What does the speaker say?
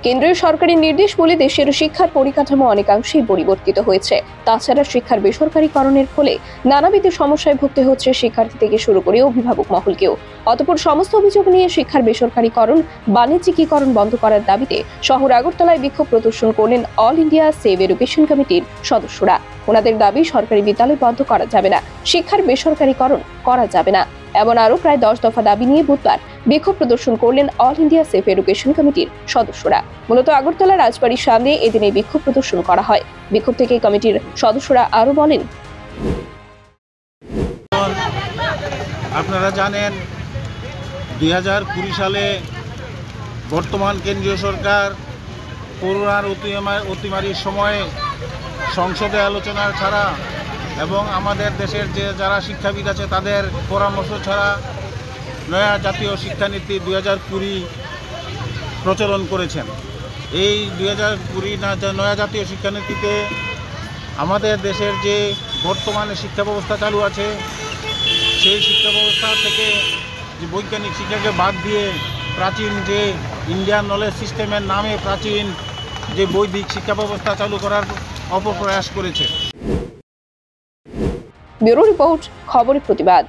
কেন্দ্রীয় সরকারের নির্দেশ বলে দেশের শিক্ষার পরিকাঠামো অনেকাংশেই পরিবর্তিত হয়েছে। তাছাড়া শিক্ষার বেসরকারীকরণের ফলে নানাবিধ সমস্যায় ভুগতে হচ্ছে শিক্ষার্থী থেকে শুরু করে অভিভাবক মহলকেও। অতঃপর সমস্ত অভিযোগ নিয়ে শিক্ষার বেসরকারীকরণ, বাণিজ্যিকীকরণ বন্ধ করার দাবিতে শহর আগরতলায় বিক্ষোভ প্রদর্শন করলেন অল ইন্ডিয়া সেভ এডুকেশন কমিটির সদস্যরা। ওনাদের দাবি, সরকারি বিদ্যালয় বন্ধ করা যাবে না, শিক্ষার বেসরকারীকরণ করা যাবে না। এমন আরো প্রায় 10 দফা দাবি নিয়ে বুধবার বিক্ষোভ প্রদর্শন করলেন অল ইন্ডিয়া সেভ এডুকেশন কমিটির সদস্যরা। মূলত আগরতলা রাজবাড়ির সামনে এদিন এই বিক্ষোভ প্রদর্শন করা হয়। বিক্ষোভ থেকে কমিটির সদস্যরা আরো বলেন, আপনারা জানেন 2020 সালে বর্তমান কেন্দ্রীয় সরকার করোনার অতিমারির সময়ে সংসদে আলোচনা ছাড়া এবং আমাদের দেশের যারা শিক্ষাবিদ আছে তাদের পরামর্শ ছাড়া নয়া জাতীয় শিক্ষানীতি 2020 প্রচলন করেছেন। এই 2020 নয়া জাতীয় শিক্ষানীতিতে আমাদের দেশের যে বর্তমানে শিক্ষা ব্যবস্থা চালু আছে সেই শিক্ষা ব্যবস্থা থেকে যে বৈজ্ঞানিক শিক্ষাকে বাদ দিয়ে প্রাচীন যে ইন্ডিয়ান নলেজ সিস্টেমের নামে প্রাচীন যে বৈদিক শিক্ষা ব্যবস্থা চালু করার অপপ্রয়াস করেছে। ব্যুরো রিপোর্ট, খবরের প্রতিবাদ।